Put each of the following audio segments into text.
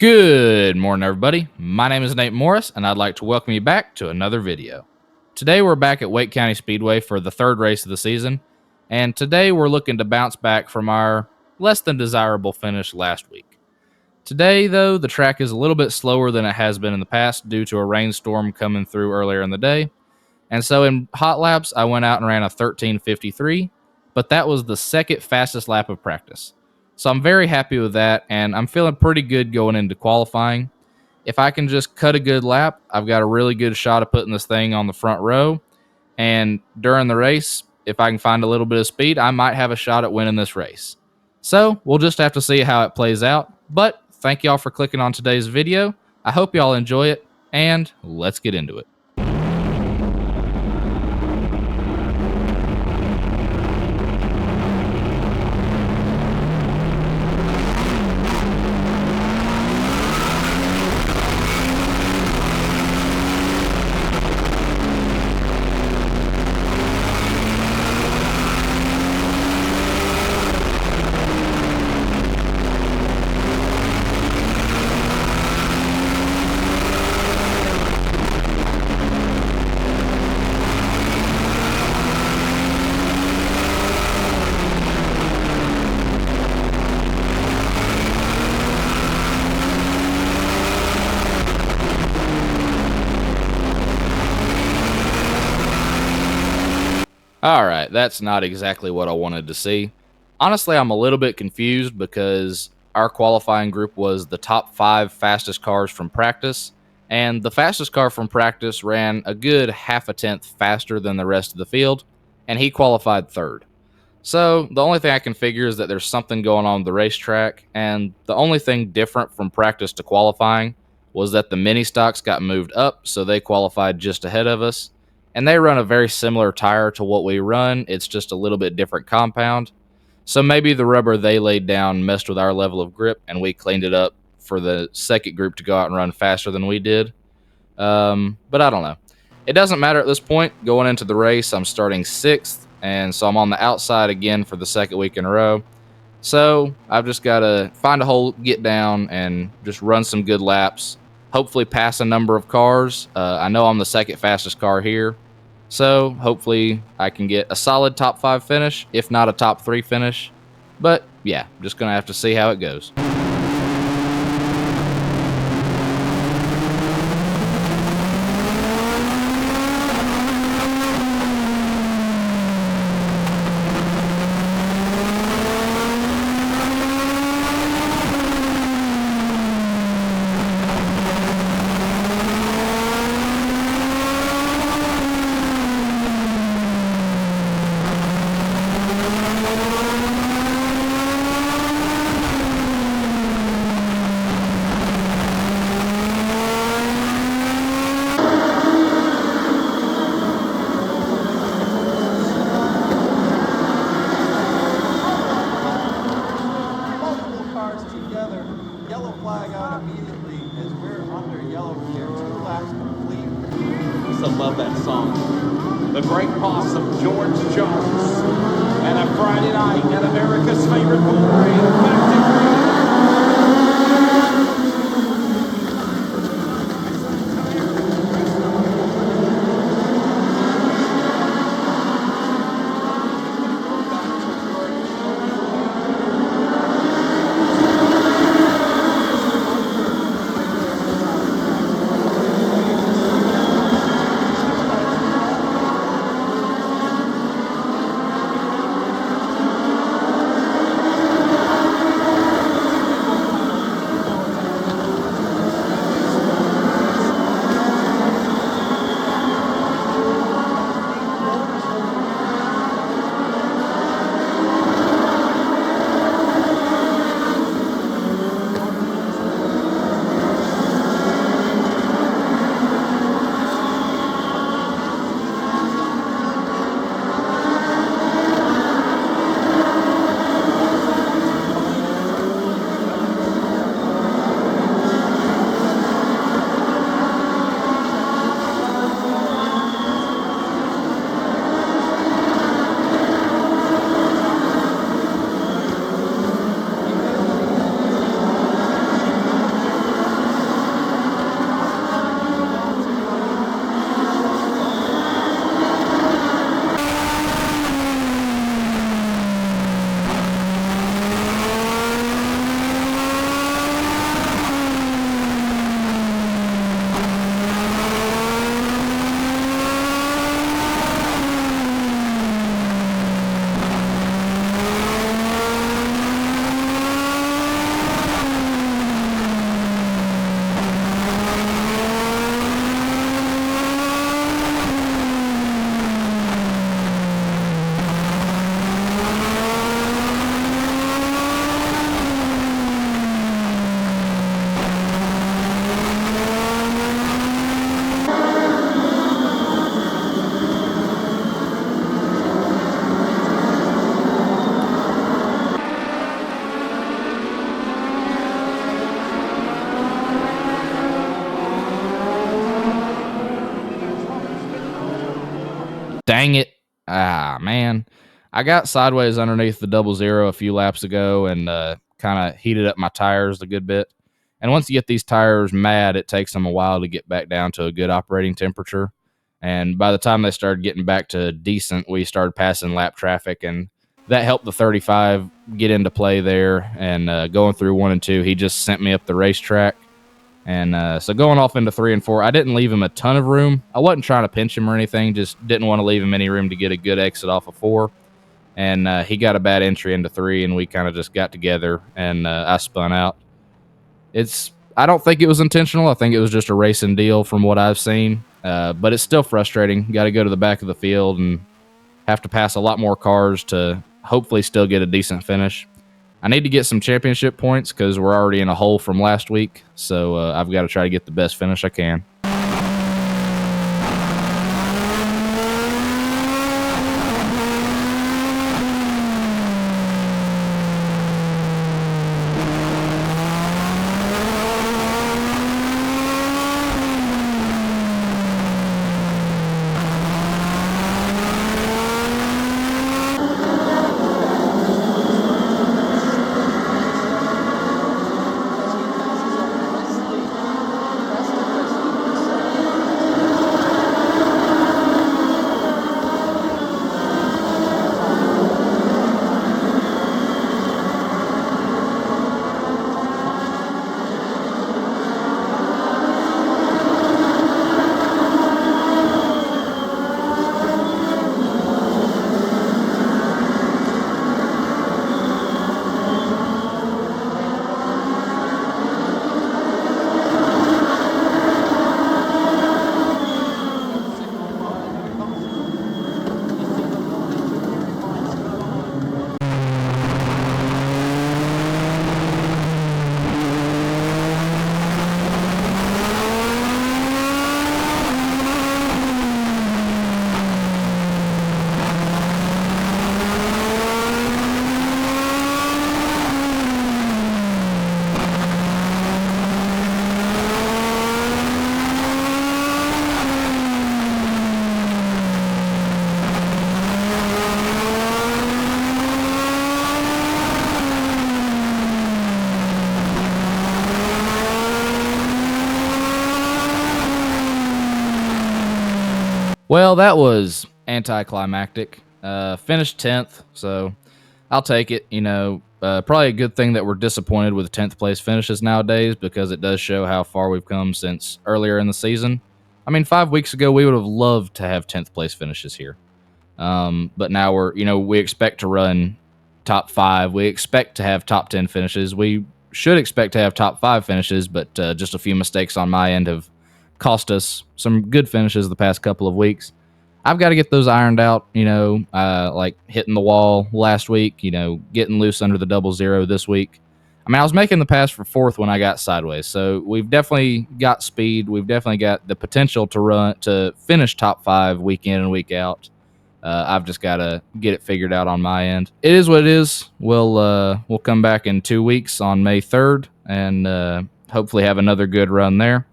Good morning, everybody. My name is Nate Morris, and I'd like to welcome you back to another video. Today, we're back at Wake County Speedway for the third race of the season, and today we're looking to bounce back from our less than desirable finish last week. Today, though, the track is a little bit slower than it has been in the past due to a rainstorm coming through earlier in the day, and so in hot laps, I went out and ran a 13:53, but that was the second fastest lap of practice. So I'm very happy with that, and I'm feeling pretty good going into qualifying. If I can just cut a good lap, I've got a really good shot of putting this thing on the front row. And during the race, if I can find a little bit of speed, I might have a shot at winning this race. So we'll just have to see how it plays out. But thank y'all for clicking on today's video. I hope y'all enjoy it, and let's get into it. Alright, that's not exactly what I wanted to see. Honestly, I'm a little bit confused because our qualifying group was the top 5 fastest cars from practice, and the fastest car from practice ran a good half a tenth faster than the rest of the field, and he qualified third. So the only thing I can figure is that there's something going on with the racetrack, and the only thing different from practice to qualifying was that the mini stocks got moved up, so they qualified just ahead of us. And they run a very similar tire to what we run, it's just a little bit different compound. So maybe the rubber they laid down messed with our level of grip, and we cleaned it up for the second group to go out and run faster than we did. But I don't know. It doesn't matter at this point. Going into the race, I'm starting 6th, and so I'm on the outside again for the second week in a row. So I've just got to find a hole, get down, and just run some good laps. Hopefully pass a number of cars. I know I'm the second fastest car here. So hopefully I can get a solid top 5 finish, if not a top 3 finish. But yeah, just going to have to see how it goes. Love that song. The Great Boss of George Jones. And a Friday night at America's favorite bull ring. Dang it. Ah, man. I got sideways underneath the 00 a few laps ago and kind of heated up my tires a good bit. And once you get these tires mad, it takes them a while to get back down to a good operating temperature. And by the time they started getting back to decent, we started passing lap traffic, and that helped the 35 get into play there. And going through 1 and 2, he just sent me up the racetrack. And so going off into 3 and 4, I didn't leave him a ton of room. I wasn't trying to pinch him or anything, just didn't want to leave him any room to get a good exit off of 4. And he got a bad entry into 3, and we kind of just got together, and I spun out. I don't think it was intentional. I think it was just a racing deal from what I've seen. But it's still frustrating. Got to go to the back of the field and have to pass a lot more cars to hopefully still get a decent finish. I need to get some championship points because we're already in a hole from last week. So I've got to try to get the best finish I can. Well, that was anticlimactic. Finished 10th, so I'll take it. Probably a good thing that we're disappointed with 10th place finishes nowadays because it does show how far we've come since earlier in the season. I mean, 5 weeks ago, we would have loved to have 10th place finishes here. But now we expect to run top 5. We expect to have top 10 finishes. We should expect to have top 5 finishes, but just a few mistakes on my end have cost us some good finishes the past couple of weeks. I've got to get those ironed out, like hitting the wall last week, getting loose under the 00 this week. I mean, I was making the pass for 4th when I got sideways, so we've definitely got speed. We've definitely got the potential to finish top 5 week in and week out. I've just got to get it figured out on my end. It is what it is. We'll come back in 2 weeks on May 3rd and hopefully have another good run there.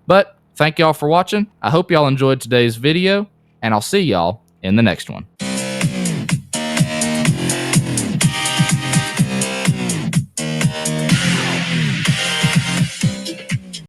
But thank y'all for watching. I hope y'all enjoyed today's video, and I'll see y'all in the next one.